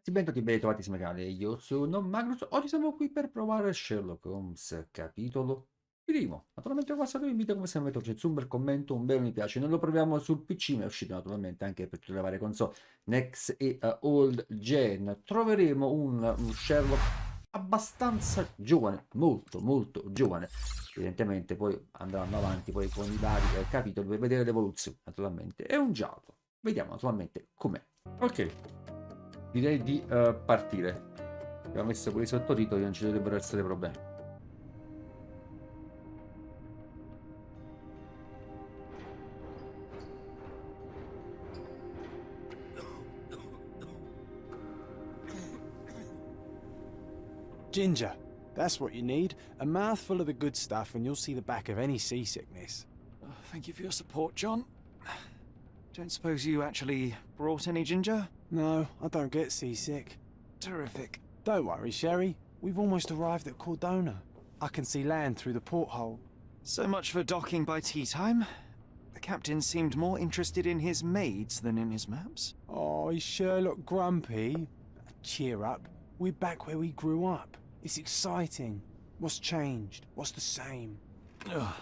Benvenuti, ben trovati insieme al canale, io sono Magnus. Oggi siamo qui per provare Sherlock Holmes, capitolo primo. Naturalmente qua vi invito come sempre a metterci un bel commento, un bel mi piace. Noi lo proviamo sul PC, ma è uscito naturalmente anche per tutte le varie console, Next e Old Gen. Troveremo un Sherlock abbastanza giovane, molto giovane. Evidentemente poi andranno avanti poi con i vari capitoli per vedere l'evoluzione, naturalmente. È un giallo. Vediamo naturalmente com'è. Ok. Direi di partire. Abbiamo messo quei sottotitoli, non ci dovrebbero essere problemi. Ginger. That's what you need. A mouthful of the good stuff and you'll see the back of any seasickness. Oh, thank you for your support, John. Don't suppose you actually brought any ginger? No, I don't get seasick. Terrific. Don't worry, Sherry. We've almost arrived at Cordona. I can see land through the porthole. So much for docking by tea time. The captain seemed more interested in his maids than in his maps. Oh, is Sherlock grumpy? Cheer up. We're back where we grew up. It's exciting. What's changed? What's the same? Ugh.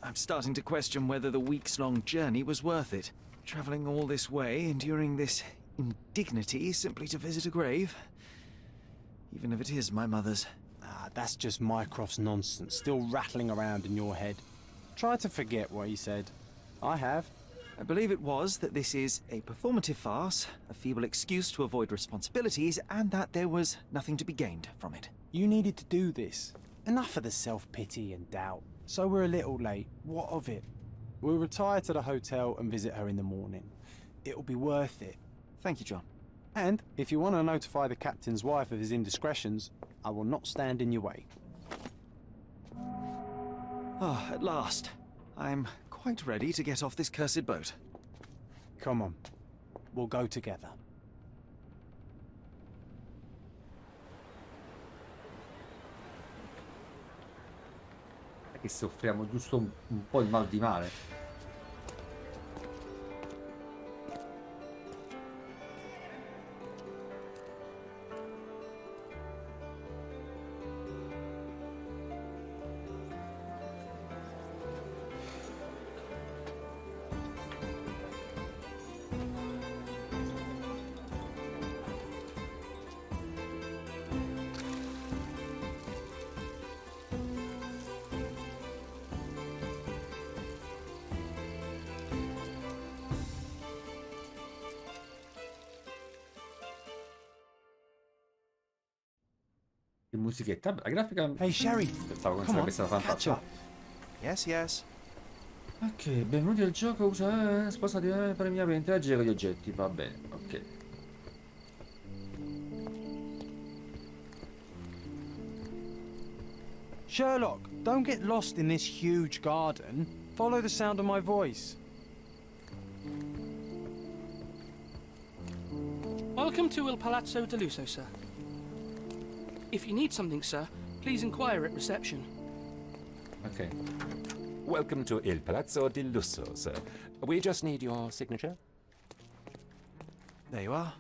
I'm starting to question whether the weeks-long journey was worth it. Travelling all this way, enduring this indignity simply to visit a grave. Even if it is my mother's. Ah, that's just Mycroft's nonsense, still rattling around in your head. Try to forget what he said. I have. I believe it was that this is a performative farce, a feeble excuse to avoid responsibilities, and that there was nothing to be gained from it. You needed to do this. Enough of the self-pity and doubt. So we're a little late. What of it? We'll retire to the hotel and visit her in the morning. It'll be worth it. Thank you, John. And if you want to notify the captain's wife of his indiscretions, I will not stand in your way. Ah, at last. I'm quite ready to get off this cursed boat. Come on. We'll go together. Che soffriamo giusto un po' il mal di mare. Che musichetta, la grafica. Hey, Sherry. Pensavo che Come sarebbe on, stata catch fantastica. up. Yes, yes. Ok, benvenuti al gioco, usa sposati premi per interagire con gli oggetti, va bene, ok. Sherlock, don't get lost in this huge garden. Follow the sound of my voice. Welcome to Il Palazzo de Lusso, sir. If you need something, sir, please inquire at reception. Ok. Welcome to Il Palazzo di Lusso, sir. We just need your signature. There you are.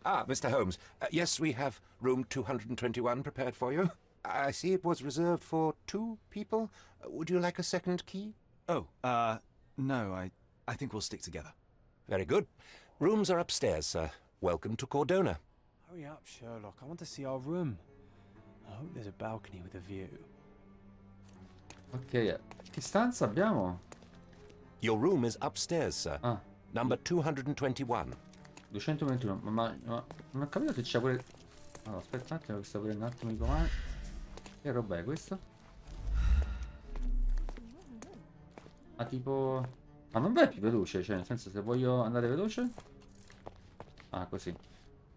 Ah, Mr. Holmes. Yes, we have room 221 prepared for you. I see it was reserved for 2 people. Would you like a second key? Oh, no, I think we'll stick together. Very good. Rooms are upstairs, sir. Welcome to Cordona. Hurry up, Sherlock. I want to see our room. I hope there's a balcony with a view. Ok, che stanza abbiamo? Your room is upstairs, sir. Ah, Number 221. 221, ma non ho capito se c'è pure. Allora, aspetta un attimo, che sto prendendo un attimo i comandi. Che roba è questo? Ma tipo. Ma non vai più veloce, cioè nel senso se voglio andare veloce. Ah, così.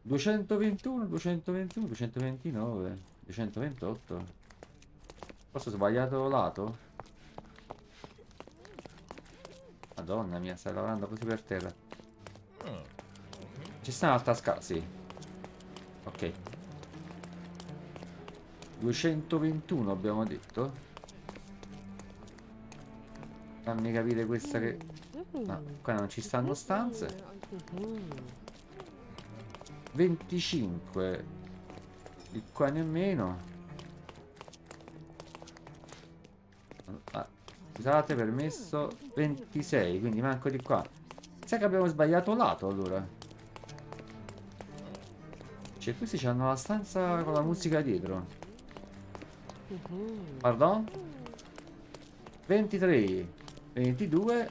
221, 221, 229, 228. Forse ho sbagliato lato? Madonna mia, stai lavorando così per terra. Ci sta un'altra scala, sì. Ok. 221 abbiamo detto. Fammi capire questa che... No, qua non ci stanno stanze. 25. Di qua nemmeno. Ah, scusate, permesso 26, quindi manco di qua. Sai che abbiamo sbagliato lato allora. Cioè questi hanno la stanza con la musica dietro. Pardon? 23, 22,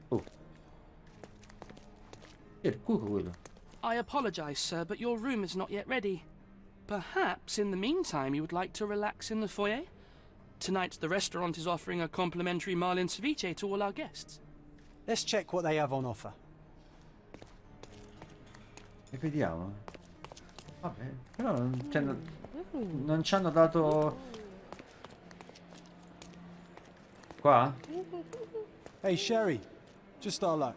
oh. Che è il cuco quello. I apologize, sir, but your room is not yet ready. Perhaps in the meantime you would like to relax in the foyer? Tonight the restaurant is offering a complimentary marlin ceviche to all our guests. Let's check what they have on offer. E vediamo. Vabbè, però non ci hanno dato... Qua? Hey, Sherry, just our luck.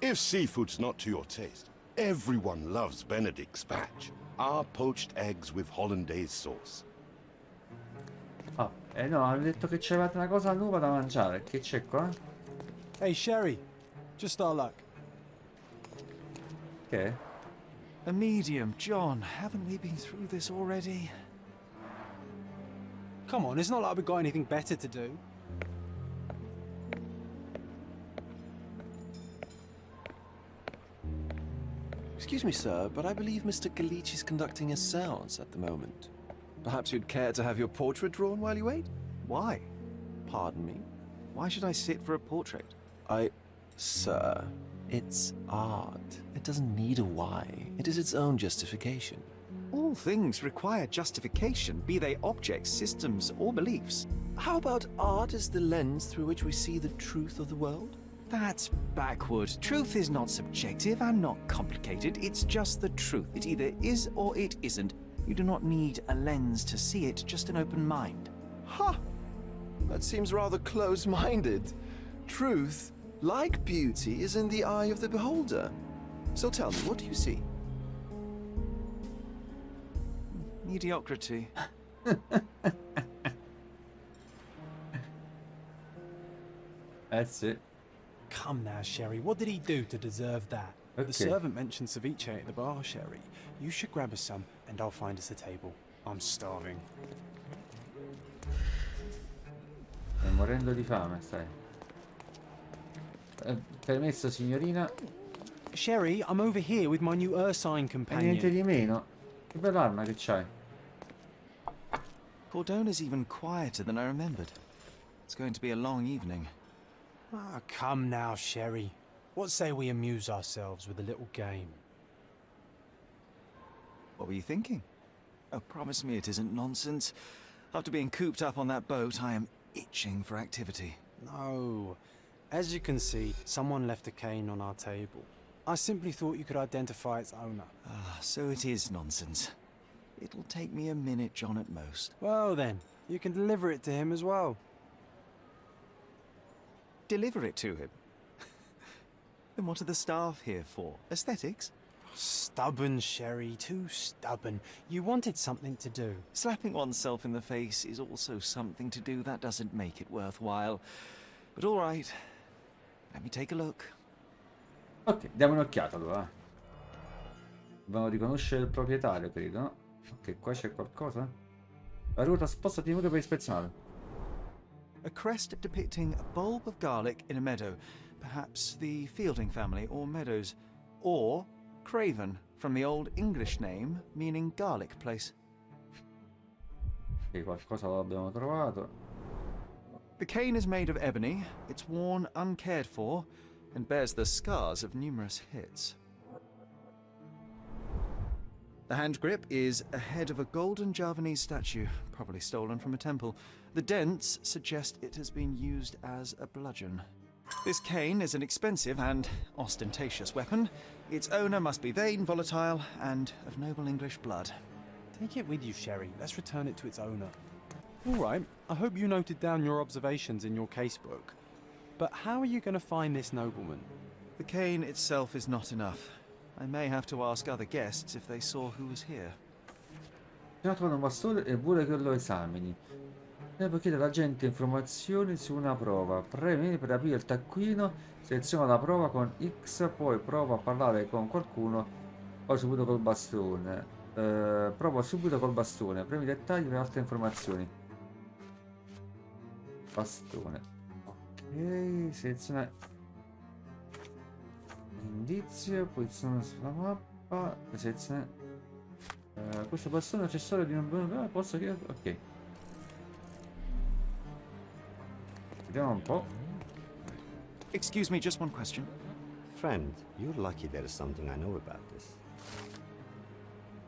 If seafood's not to your taste, everyone loves Benedict's batch. Our poached eggs with hollandaise sauce. Ah, no, hanno detto che c'avevate una cosa nuova da mangiare. Che c'è qua? Hey, Sherry, just our luck. Che? A medium, John. Haven't we been through this already? Come on, it's not like we've got anything better to do. Excuse me, sir, but I believe Mr. Galici is conducting a séance at the moment. Perhaps you'd care to have your portrait drawn while you wait? Why? Pardon me? Why should I sit for a portrait? Sir, it's art. It doesn't need a why. It is its own justification. All things require justification, be they objects, systems, or beliefs. How about art as the lens through which we see the truth of the world? That's backward. Truth is not subjective and not complicated. It's just the truth. It either is or it isn't. You do not need a lens to see it, just an open mind. Ha! That seems rather close-minded. Truth, like beauty, is in the eye of the beholder. So tell me, what do you see? Mediocrity. That's it. Come now, Sherry, what did he do to deserve that? Okay. The servant mentioned ceviche at the bar, Sherry. You should grab us some, and I'll find us a table. I'm starving. Stai morendo di fame, stai. Permesso, signorina. Sherry, I'm over here with my new Ursine E companion. niente di meno. Che bella arma che c'hai. Cordona's even quieter than I remembered. It's going to be a long evening. Ah, come now, Sherry. What say we amuse ourselves with a little game? What were you thinking? Oh, promise me it isn't nonsense. After being cooped up on that boat, I am itching for activity. No. As you can see, someone left a cane on our table. I simply thought you could identify its owner. Ah, so it is nonsense. It'll take me a minute, John, at most. Well then, you can deliver it to him as well. Deliver it to him? Then what are the staff here for? Aesthetics? Stubborn, Sherry, too stubborn. You wanted something to do. Slapping oneself in the face is also something to do. That doesn't make it worthwhile. But all right, let me take a look. Ok, diamo un'occhiata allora. Dobbiamo riconoscere il proprietario, credo, no? Ok, qua c'è qualcosa? La ruota sposta tenuta per ispezionare. A crest depicting a bulb of garlic in a meadow. Perhaps the Fielding family or Meadows. Or Craven, from the Old English name meaning garlic place. Ok, qualcosa l'abbiamo trovato. The cane is made of ebony. It's worn uncared for and bears the scars of numerous hits. The hand grip is a head of a golden Javanese statue, probably stolen from a temple. The dents suggest it has been used as a bludgeon. This cane is an expensive and ostentatious weapon. Its owner must be vain, volatile, and of noble English blood. Take it with you, Sherry. Let's return it to its owner. All right. I hope you noted down your observations in your casebook. But how are you going to find this nobleman? The cane itself is not enough. I may have to ask other guests if they saw who was here. Ho trovato un bastone e vuole che lo esamini. Devo chiedere alla gente informazioni su una prova. Premi per aprire il taccuino, seleziona la prova con X, poi prova a parlare con qualcuno, poi subito col bastone. Prova subito col bastone, premi dettagli per altre informazioni. Bastone. Ok, seleziona indizio, posizione sulla mappa, seleziona questo bastone accessorio di un posso chiedere. Ok. Vediamo un po'. Excuse me, just one question. Friend, you're lucky there's something I know about this.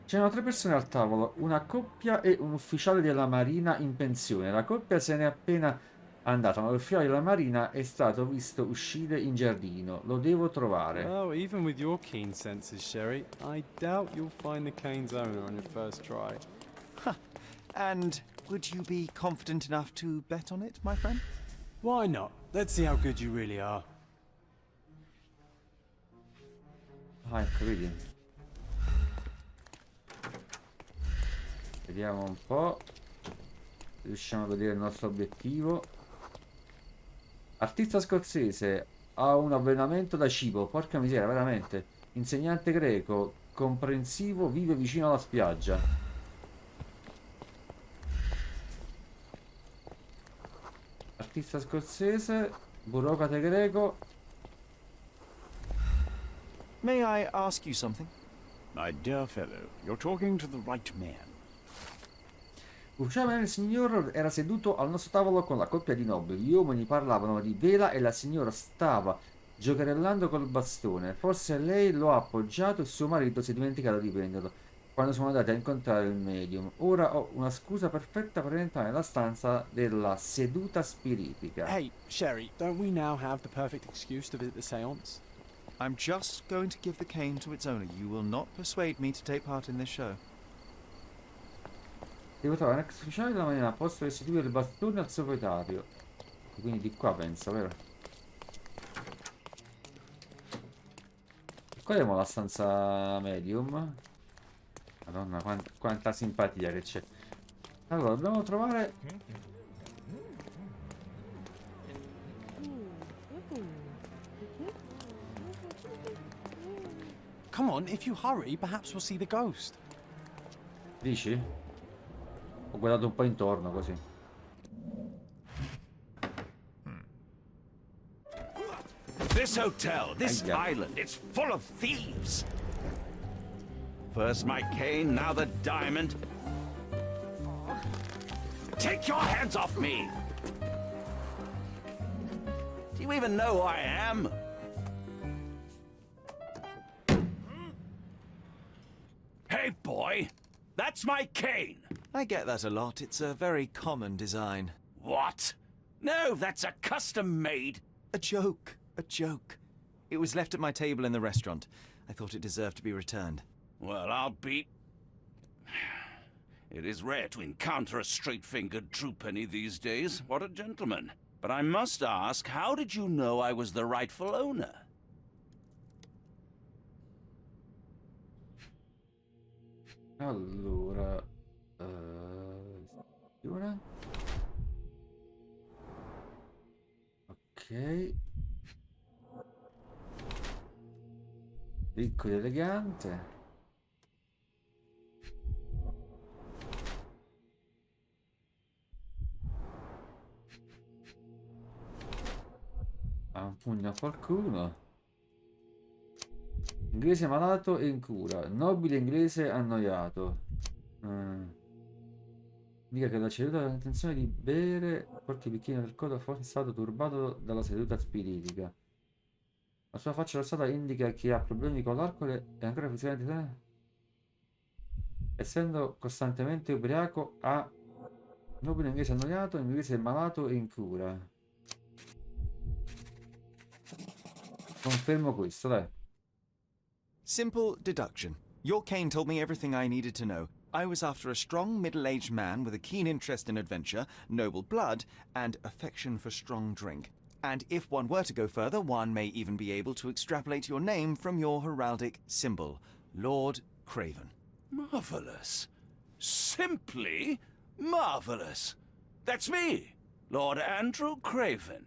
C'erano 3 persone al tavolo, una coppia e un ufficiale della marina in pensione. La coppia se n'è appena andata, ma l'ufficiale della marina è stato visto uscire in giardino. Lo devo trovare. Oh, even with your keen senses, Sherry, I doubt you'll find the cane's owner on your first try. And would you be confident enough to bet on it, my friend? Why not? Let's see how good you really are. Ah, ecco, vedi. Vediamo un po'. Riusciamo a vedere il nostro obiettivo. Artista scozzese. Ha un abbonamento da cibo. Porca miseria, veramente. Insegnante greco. Comprensivo. Vive vicino alla spiaggia. Artista scozzese. Burocrate greco. May I ask you something? My dear fellow, you're talking to the right man. Ufficialmente il signor era seduto al nostro tavolo con la coppia di nobili. Gli uomini parlavano di vela e la signora stava giocherellando col bastone. Forse lei lo ha appoggiato e suo marito si è dimenticato di prenderlo quando siamo andati a incontrare il medium. Ora ho una scusa perfetta per entrare nella stanza della seduta spiritica. Hey, Sherry, don't we now have the perfect excuse to visit the seance? I'm just going to give the cane to its owner. You will not persuade me to take part in this show. Devo trovare un ex ufficiale della marina a posto restituire il bastone al suo proprietario. Quindi di qua penso, vero? Qua abbiamo la stanza medium. Madonna, quanta simpatia che c'è. Allora, dobbiamo trovare... Come on, if you hurry, perhaps we'll see the ghost. Dici? Ho guardato un po' intorno così. This hotel, this Aia. island, it's full of thieves. First my cane, now the diamond. Take your hands off me! Do you even know who I am? Hey, boy! That's my cane! I get that a lot. It's a very common design. What? No, that's a custom-made... A joke. A joke. It was left at my table in the restaurant. I thought it deserved to be returned. Well, I'll be... It is rare to encounter a straight-fingered true penny these days. What a gentleman. But I must ask, how did you know I was the rightful owner? Allora... Una. Ok. Ricco ed elegante. Ha un pugno a qualcuno. Inglese malato e in cura. Nobile inglese annoiato. Dica che la seduta ha l'intenzione di bere. Porti il bicchiere nel codo, forse è stato turbato dalla seduta spiritica. La sua faccia rossata indica che ha problemi con l'alcol e ancora fisicamente. Essendo costantemente ubriaco, ha nobile inglese annoiato, inglese malato e in cura. Confermo questo, dai. Simple deduction. Your cane told me everything I needed to know. I was after a strong, middle-aged man with a keen interest in adventure, noble blood, and affection for strong drink. And if one were to go further, one may even be able to extrapolate your name from your heraldic symbol, Lord Craven. Marvelous. Simply marvelous. That's me, Lord Andrew Craven.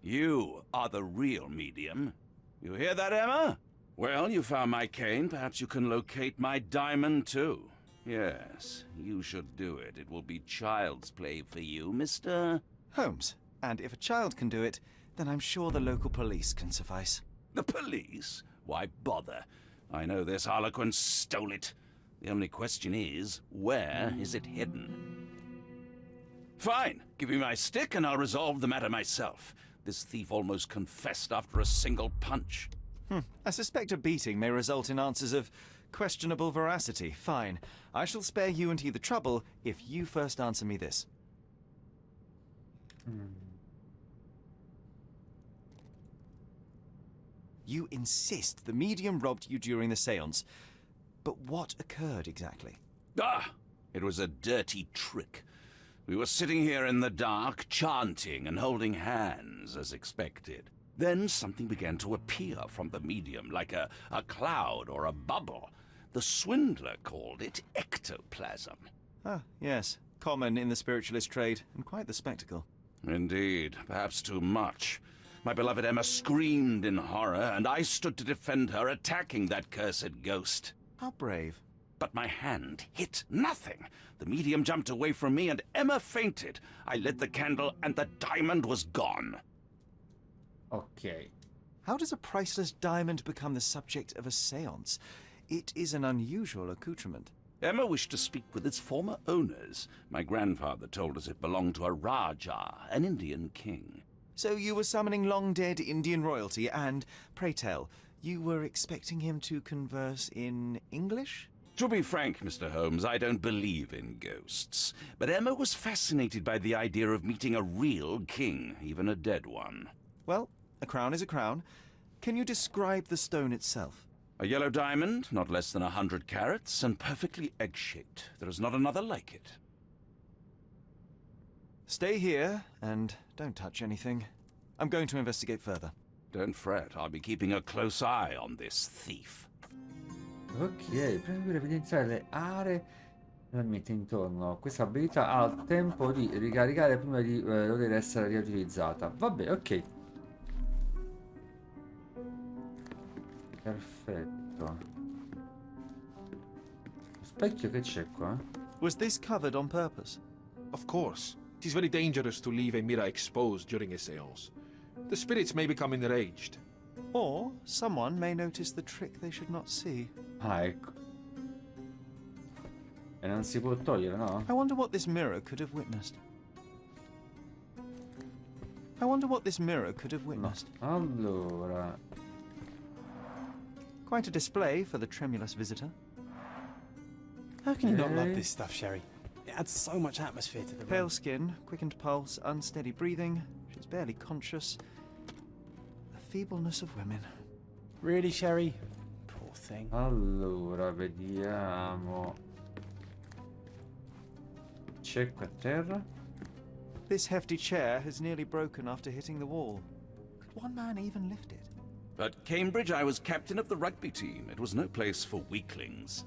You are the real medium. You hear that, Emma? Well, you found my cane. Perhaps you can locate my diamond, too. Yes, you should do it. It will be child's play for you, Mr. Holmes. And if a child can do it, then I'm sure the local police can suffice. The police? Why bother? I know this harlequin stole it. The only question is, where is it hidden? Fine. Give me my stick and I'll resolve the matter myself. This thief almost confessed after a single punch. I suspect a beating may result in answers of questionable veracity. Fine. I shall spare you and he the trouble if you first answer me this. You insist the medium robbed you during the séance. But what occurred exactly? Ah! It was a dirty trick. We were sitting here in the dark, chanting and holding hands, as expected. Then something began to appear from the medium, like a cloud or a bubble. The swindler called it ectoplasm. Ah, yes. Common in the spiritualist trade, and quite the spectacle. Indeed, perhaps too much. My beloved Emma screamed in horror, and I stood to defend her, attacking that cursed ghost. How brave. But my hand hit nothing. The medium jumped away from me, and Emma fainted. I lit the candle, and the diamond was gone. Ok. How does a priceless diamond become the subject of a séance? It is an unusual accoutrement. Emma wished to speak with its former owners. My grandfather told us it belonged to a Rajah, an Indian king. So you were summoning long-dead Indian royalty, and, pray tell, you were expecting him to converse in English? To be frank, Mr. Holmes, I don't believe in ghosts. But Emma was fascinated by the idea of meeting a real king, even a dead one. Well, a crown is a crown. Can you describe the stone itself? A yellow diamond, not less than 100 carats, and perfectly egg-shaped. There is not another like it. Stay here, and don't touch anything. I'm going to investigate further. Don't fret, I'll be keeping a close eye on this thief. Ok, prima di evidenziare le aree realmente intorno. Questa abilità ha il tempo di ricaricare prima di dover essere riutilizzata. Vabbè, ok. Perfetto. Lo specchio che c'è qua? Was this covered on purpose? Of course. It is very dangerous to leave a mirror exposed during a seance. The spirits may become enraged. Or someone may notice the trick they should not see. Ah, ecco. E non si può togliere, no? I wonder what this mirror could have witnessed. I wonder what this mirror could have witnessed. No. Allora. Quite a display for the tremulous visitor. How can you not love this stuff, Sherry? It adds so much atmosphere to the room. Pale skin, quickened pulse, unsteady breathing. She's barely conscious. The feebleness of women. Really, Sherry? Poor thing. Allora, vediamo. C'è qua a terra. This hefty chair has nearly broken after hitting the wall. Could one man even lift it? At Cambridge, I was captain of the rugby team. It was no place for weaklings.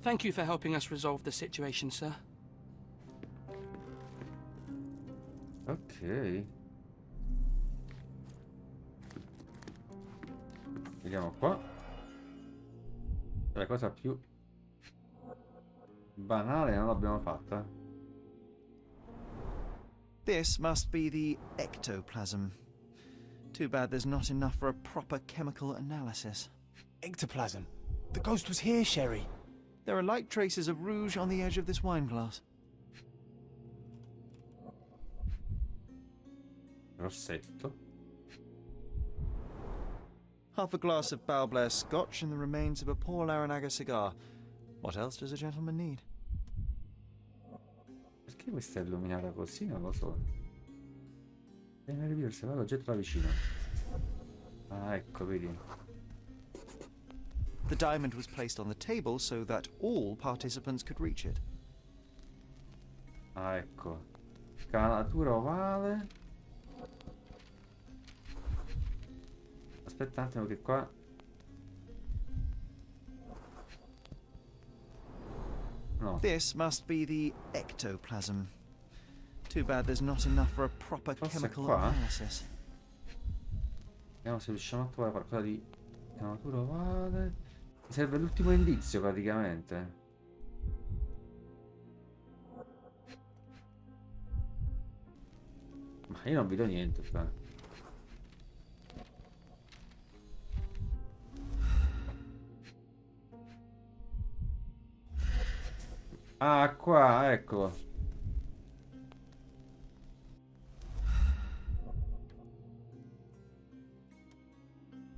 Thank you for helping us resolve the situation, sir. Ok. Vediamo qua. La cosa più banale non l'abbiamo fatta. This must be the ectoplasm. Too bad there's not enough for a proper chemical analysis. Ectoplasm. The ghost was here, Sherry. There are light traces of rouge on the edge of this wine glass. Rossetto. Half a glass of Balblair scotch and the remains of a Paul Aranaga cigar. What else does a gentleman need? Perché questa è illuminata così? Non lo so. Viene riviversi, vado oggetto da vicino. Ah, ecco, vedi. The diamond was placed on the table so that all participants could reach it. Ah, ecco. Scalatura ovale. Aspetta un attimo che qua. No. This must be the ectoplasm. Too bad there's not enough for a proper Forse chemical qua? analysis. Vediamo se riusciamo a trovare qualcosa di natura ovale. Mi serve l'ultimo indizio praticamente. Ma io non vedo niente qua. Ah, qua, ecco.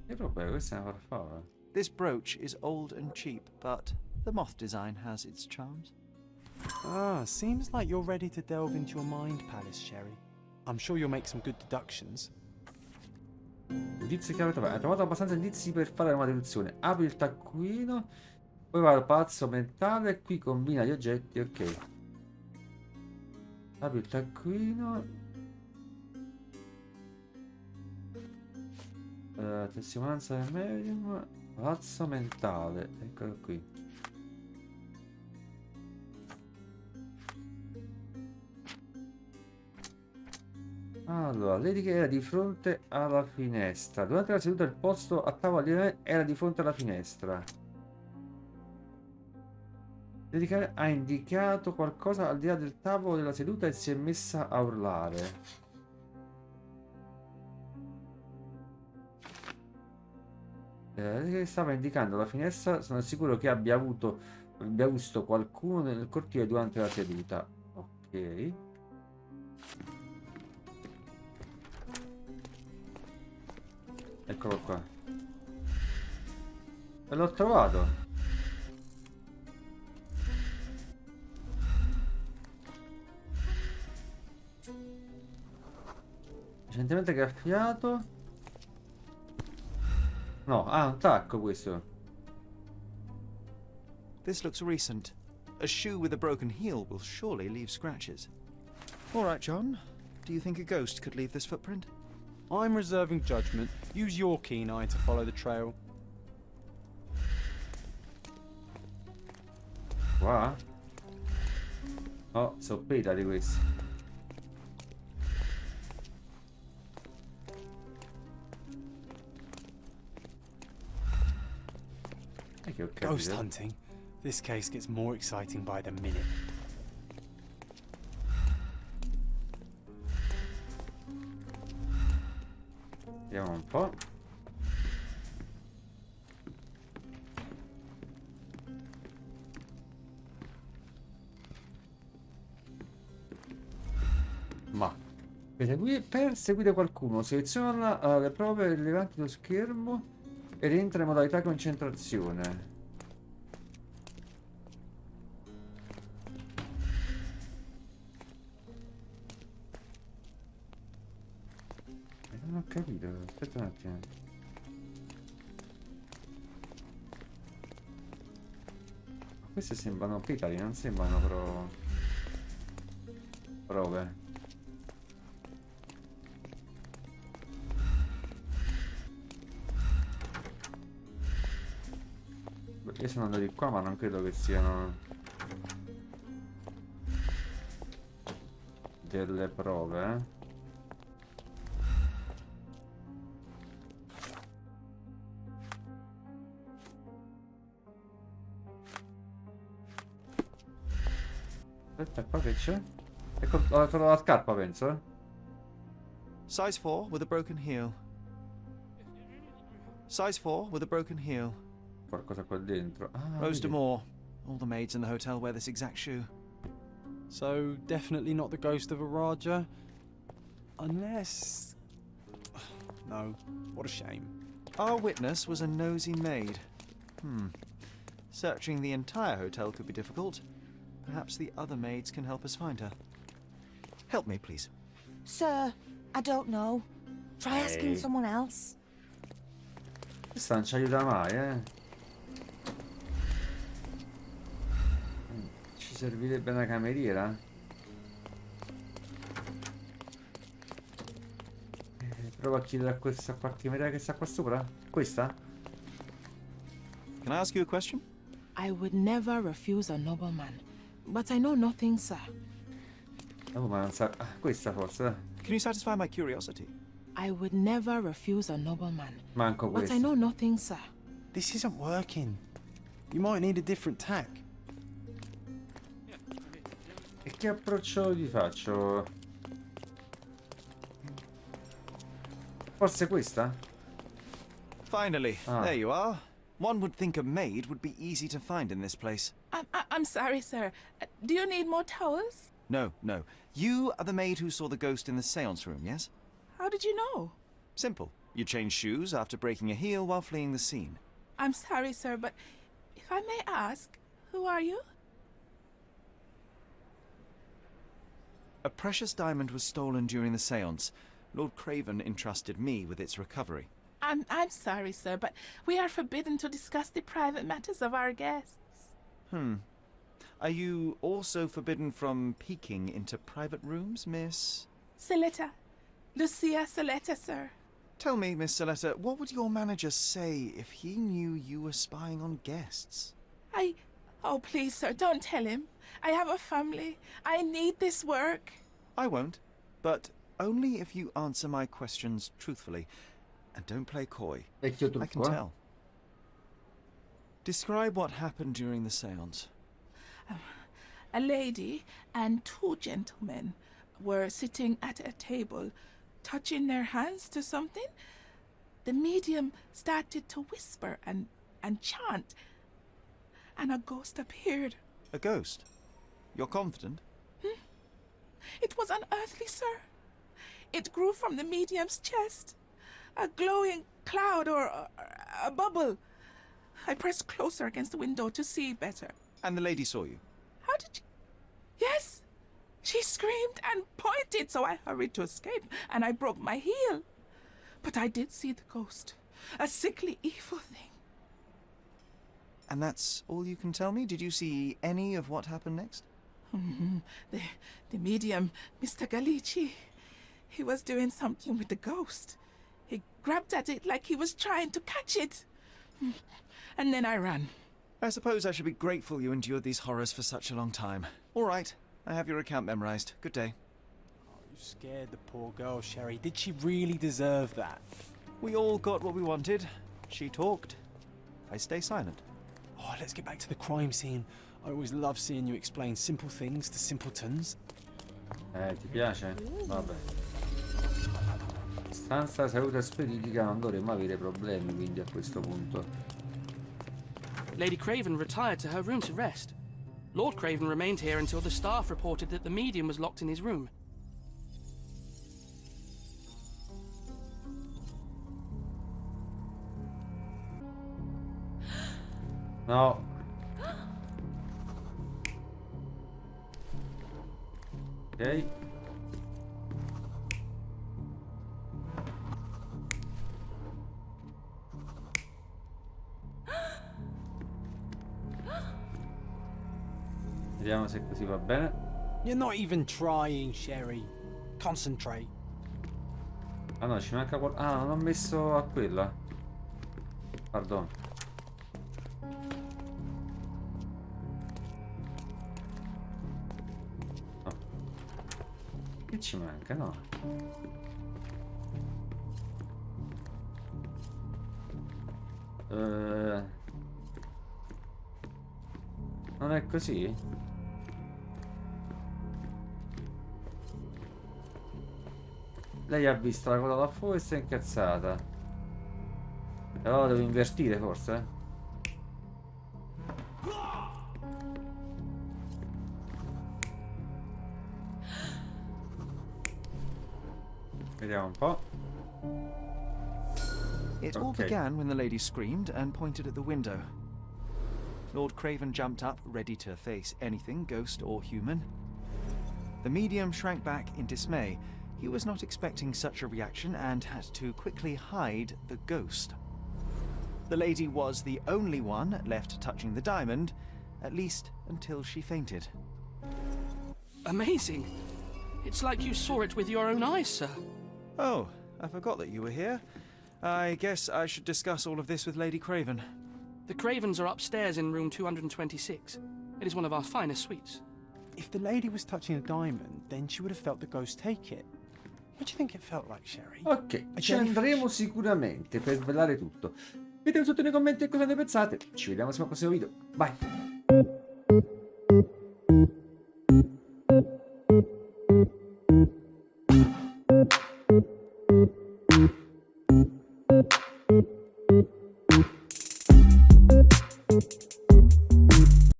Che roba è? Questa è una farfalla. This brooch is old and cheap, but the moth design has its charms. Ah, seems like you're ready to delve into your mind palace, Sherry. I'm sure you'll make some good deductions. Indizi che avete trovato. Hai trovato abbastanza indizi per fare una deduzione. Apri il taccuino, poi va al palazzo mentale e qui combina gli oggetti, ok. Apri il taccuino. Testimonianza del medium. Palazzo mentale. Eccolo qui. Allora, Lady che era di fronte alla finestra. Durante la seduta il posto a tavola era di fronte alla finestra. Lady che ha indicato qualcosa al di là del tavolo della seduta e si è messa a urlare. Che stava indicando la finestra, sono sicuro che abbia visto qualcuno nel cortile durante la seduta. Ok. Eccolo qua. E l'ho trovato. Recentemente graffiato. No, un tacco questo. This looks recent. A shoe with a broken heel will surely leave scratches. All right, John. Do you think a ghost could leave this footprint? I'm reserving judgment. Use your keen eye to follow the trail. Qua? Oh, soppeta di questo. Che ho capito. Ghost hunting. This case gets more exciting by the minute. Vediamo un po'. Ma per seguire qualcuno, seleziona le prove rilevanti dello schermo e rientra in modalità concentrazione. Non ho capito, aspetta un attimo. Queste sembrano petali, non sembrano prove. Io sono andato di qua, ma non credo che siano delle prove, eh. Aspetta, qua che c'è? Ecco, ho trovato la scarpa, penso, eh. Size 4 with a broken heel. Size 4 with a broken heel. Qualcosa qua dentro. Ah, Rose vedi. D'Amour. All the maids in the hotel wear this exact shoe. So, definitely not the ghost of a Raja. Unless... No, what a shame. Our witness was a nosy maid. Searching the entire hotel could be difficult. Perhaps the other maids can help us find her. Help me, please. Sir, I don't know. Try asking Hey. someone else. Questa non ci aiuta mai, eh. Ci servirebbe una cameriera? Prova a chiedere a questa qualche cameriera che sta qua sopra. Questa? Can I ask you a question? I would never refuse a nobleman, but I know nothing, sir. Oh, ma non sa... Ah, questa forse, dai. Can you satisfy my curiosity? I would never refuse a nobleman, Manco but I questa. know nothing, sir. This isn't working. You might need a different tack. E che approccio gli faccio? Forse questa? Finally, Ah. there you are. One would think a maid would be easy to find in this place. I'm sorry, sir. Do you need more towels? No, no. You are the maid who saw the ghost in the seance room, yes? How did you know? Simple. You changed shoes after breaking a heel while fleeing the scene. I'm sorry, sir, but if I may ask, who are you? A precious diamond was stolen during the seance. Lord Craven entrusted me with its recovery. I'm sorry, sir, but we are forbidden to discuss the private matters of our guests. Are you also forbidden from peeking into private rooms, Miss? Saletta. Lucia Saletta, sir. Tell me, Miss Saletta, what would your manager say if he knew you were spying on guests? Oh, please, sir, don't tell him. I have a family. I need this work. I won't, but only if you answer my questions truthfully. And don't play coy. Vecchio I can trucco, eh? tell. Describe what happened during the seance. A lady and two gentlemen were sitting at a table, touching their hands to something. The medium started to whisper and chant, and a ghost appeared. A ghost? You're confident? It was unearthly, sir. It grew from the medium's chest. A glowing cloud or a bubble. I pressed closer against the window to see better. And the lady saw you? How did you... Yes! She screamed and pointed, so I hurried to escape, and I broke my heel. But I did see the ghost. A sickly, evil thing. And that's all you can tell me? Did you see any of what happened next? The medium, Mr. Galici, he was doing something with the ghost. He grabbed at it like he was trying to catch it. And then I ran. I suppose I should be grateful you endured these horrors for such a long time. All right, I have your account memorized. Good day. Oh, you scared the poor girl, Sherry. Did she really deserve that? We all got what we wanted. She talked. I stay silent. Oh, let's get back to the crime scene. I always love seeing you explain simple things to simpletons. Ti piace? Vabbè. Stanza salute spiritica, non dovremmo avere problemi quindi a questo punto. Lady Craven retired to her room to rest. Lord Craven remained here until the staff reported that the medium was locked in his room. No. Ok. Vediamo se così va bene. You're not even trying, Sherry. Concentrate. Ah no, ci manca Ah, non ho messo a quella. Pardon. No. Che ci manca? No. Non è così? Lei ha visto la coda da fuori e si è incazzata. Allora devo invertire forse? Vediamo un po'. It all began when the lady screamed and pointed at the window. Lord Craven jumped up, ready to face anything, ghost or human. The medium shrank back in dismay. He was not expecting such a reaction and had to quickly hide the ghost. The lady was the only one left touching the diamond, at least until she fainted. Amazing. It's like you saw it with your own eyes, sir. Oh, I forgot that you were here. I guess I should discuss all of this with Lady Craven. The Cravens are upstairs in room 226. It is one of our finest suites. If the lady was touching a diamond, then she would have felt the ghost take it. What do you think it felt like, Sherry? Ok, A ci jellyfish? andremo sicuramente per svelare tutto. Mettete sotto nei commenti cosa ne pensate. Ci vediamo al prossimo video. Bye!